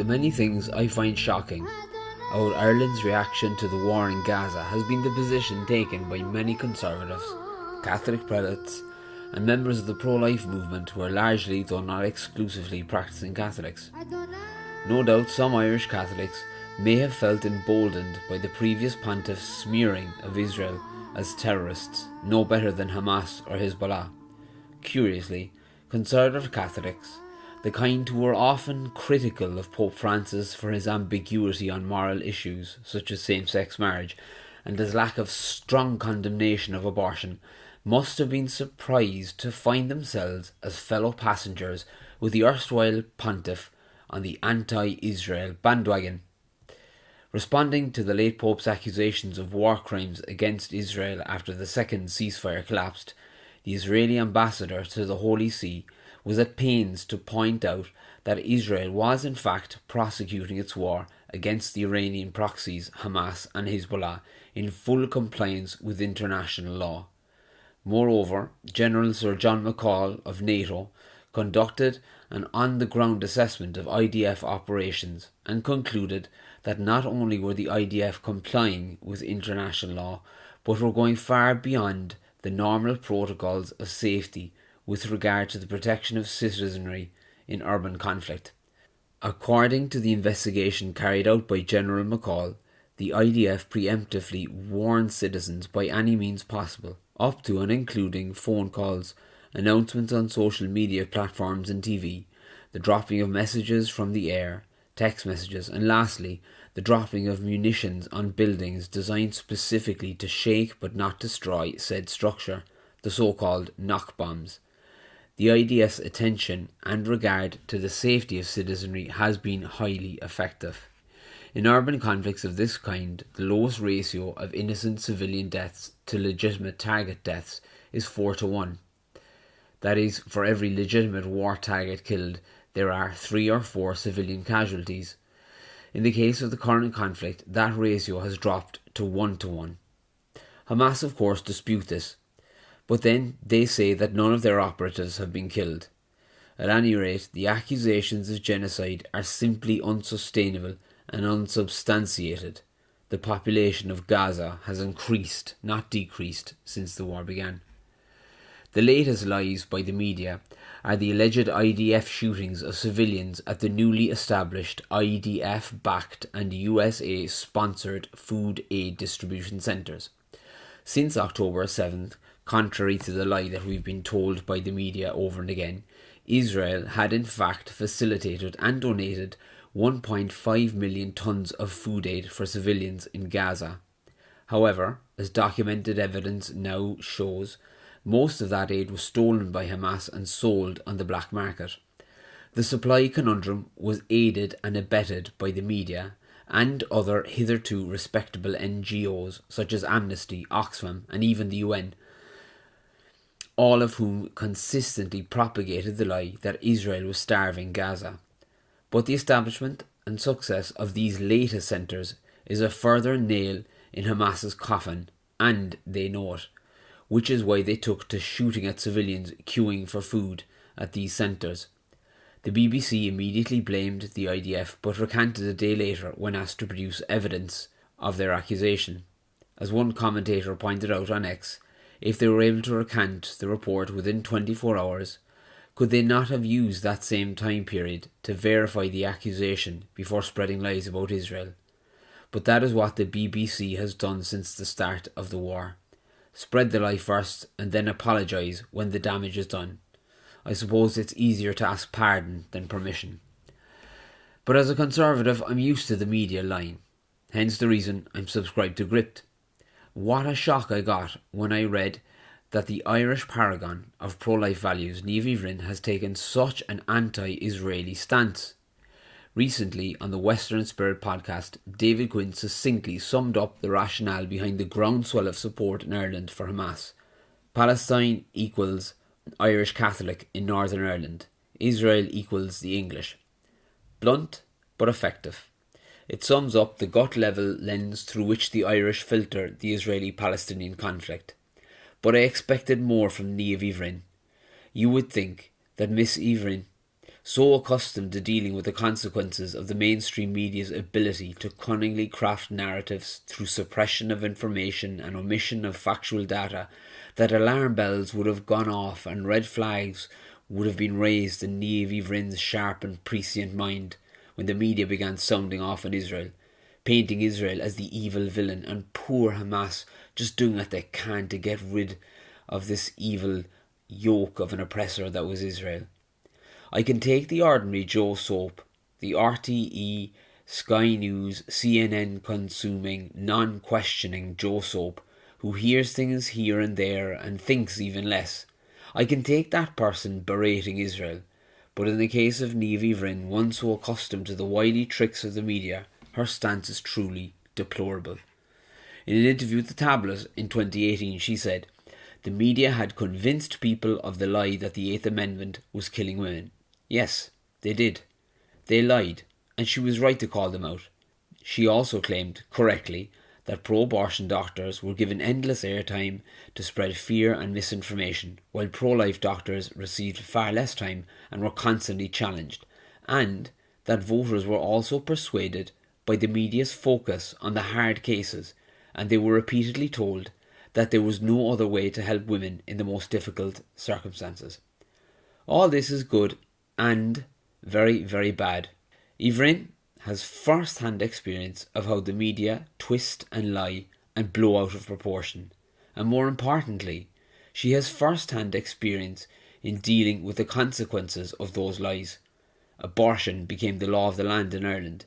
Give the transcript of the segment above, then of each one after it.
the many things I find shocking about Ireland's reaction to the war in Gaza has been the position taken by many conservatives, Catholic prelates, and members of the pro-life movement who are largely, though not exclusively, practicing Catholics. No doubt some Irish Catholics may have felt emboldened by the previous pontiff's smearing of Israel as terrorists, no better than Hamas or Hezbollah. Curiously, conservative Catholics, the kind who were often critical of Pope Francis for his ambiguity on moral issues such as same-sex marriage and his lack of strong condemnation of abortion, must have been surprised to find themselves as fellow passengers with the erstwhile pontiff on the anti-Israel bandwagon. Responding to the late Pope's accusations of war crimes against Israel after the second ceasefire collapsed, the Israeli ambassador to the Holy See was at pains to point out that Israel was in fact prosecuting its war against the Iranian proxies Hamas and Hezbollah in full compliance with international law. Moreover, General Sir John McCall of NATO conducted an on-the-ground assessment of IDF operations and concluded that not only were the IDF complying with international law, but were going far beyond the normal protocols of safety with regard to the protection of citizenry in urban conflict. According to the investigation carried out by General McCall, the IDF preemptively warned citizens by any means possible, up to and including phone calls, announcements on social media platforms and TV, the dropping of messages from the air, text messages, and lastly, the dropping of munitions on buildings designed specifically to shake but not destroy said structure, the so-called knock bombs. The IDF's attention and regard to the safety of citizenry has been highly effective. In urban conflicts of this kind, the lowest ratio of innocent civilian deaths to legitimate target deaths is 4-1. That is, for every legitimate war target killed, there are 3 or 4 civilian casualties. In the case of the current conflict, that ratio has dropped to 1-1. Hamas, of course, dispute this, but then they say that none of their operatives have been killed. At any rate, the accusations of genocide are simply unsustainable and unsubstantiated. The population of Gaza has increased, not decreased, since the war began. The latest lies by the media are the alleged IDF shootings of civilians at the newly established IDF-backed and USA-sponsored food aid distribution centres. Since October 7th, contrary to the lie that we've been told by the media over and again, Israel had in fact facilitated and donated 1.5 million tonnes of food aid for civilians in Gaza. However, as documented evidence now shows, most of that aid was stolen by Hamas and sold on the black market. The supply conundrum was aided and abetted by the media and other hitherto respectable NGOs such as Amnesty, Oxfam and even the UN, all of whom consistently propagated the lie that Israel was starving Gaza. But the establishment and success of these latest centres is a further nail in Hamas's coffin, and they know it, which is why they took to shooting at civilians queuing for food at these centres. The BBC immediately blamed the IDF but recanted a day later when asked to produce evidence of their accusation. As one commentator pointed out on X, if they were able to recant the report within 24 hours, could they not have used that same time period to verify the accusation before spreading lies about Israel? But that is what the BBC has done since the start of the war. Spread the lie first and then apologise when the damage is done. I suppose it's easier to ask pardon than permission. But as a conservative, I'm used to the media lying. Hence the reason I'm subscribed to Gript. What a shock I got when I read that the Irish paragon of pro-life values, Niamh Bhrín, has taken such an anti-Israeli stance. Recently, on the Western Spirit podcast, David Quinn succinctly summed up the rationale behind the groundswell of support in Ireland for Hamas. Palestine equals Irish Catholic in Northern Ireland. Israel equals the English. Blunt, but effective. It sums up the gut-level lens through which the Irish filter the Israeli-Palestinian conflict. But I expected more from Niamh Bhrín. You would think that Miss Bhrín so accustomed to dealing with the consequences of the mainstream media's ability to cunningly craft narratives through suppression of information and omission of factual data, that alarm bells would have gone off and red flags would have been raised in Niamh Ivrin's sharp and prescient mind when the media began sounding off on Israel, painting Israel as the evil villain and poor Hamas just doing what they can to get rid of this evil yoke of an oppressor that was Israel. I can take the ordinary Joe Soap, the RTE, Sky News, CNN consuming, non-questioning Joe Soap, who hears things here and there and thinks even less. I can take that person berating Israel, but in the case of Niamh Ivrin, one so accustomed to the wily tricks of the media, her stance is truly deplorable. In an interview with the Tablet in 2018, she said, "The media had convinced people of the lie that the Eighth Amendment was killing women. Yes, they did. They lied, and she was right to call them out." She also claimed, correctly, that pro-abortion doctors were given endless airtime to spread fear and misinformation, while pro-life doctors received far less time and were constantly challenged, and that voters were also persuaded by the media's focus on the hard cases, and they were repeatedly told that there was no other way to help women in the most difficult circumstances. All this is good and very, very bad. Ivrin has first-hand experience of how the media twist and lie and blow out of proportion. And more importantly, she has first-hand experience in dealing with the consequences of those lies. Abortion became the law of the land in Ireland.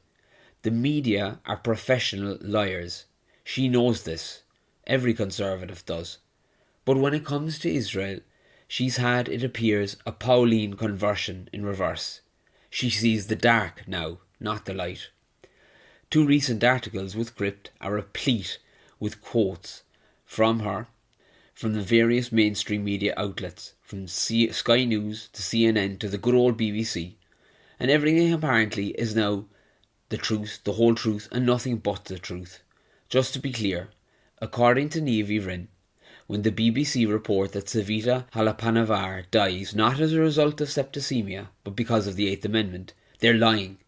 The media are professional liars. She knows this. Every Conservative does. But when it comes to Israel, she's had, it appears, a Pauline conversion in reverse. She sees the dark now, not the light. Two recent articles with Crypt are replete with quotes from her, from the various mainstream media outlets, from Sky News to CNN to the good old BBC, and everything apparently is now the truth, the whole truth, and nothing but the truth. Just to be clear, according to Niamh Ivrin, when the BBC report that Savita Halappanavar dies not as a result of septicemia, but because of the Eighth Amendment, they're lying.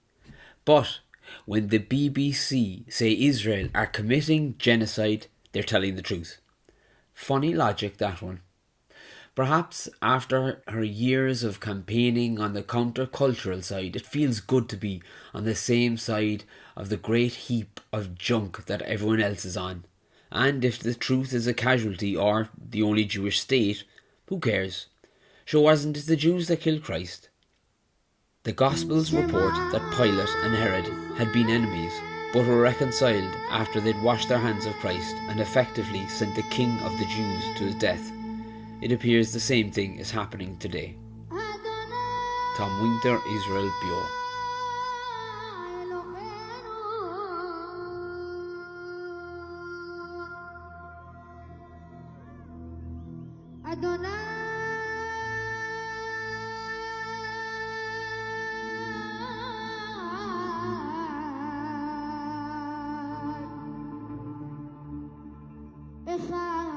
But when the BBC say Israel are committing genocide, they're telling the truth. Funny logic, that one. Perhaps after her years of campaigning on the counter-cultural side, it feels good to be on the same side of the great heap of junk that everyone else is on. And if the truth is a casualty or the only Jewish state, who cares? Sure, wasn't it the Jews that killed Christ? The Gospels report that Pilate and Herod had been enemies, but were reconciled after they'd washed their hands of Christ and effectively sent the King of the Jews to his death. It appears the same thing is happening today. Tom Winter, Israel Bio. If I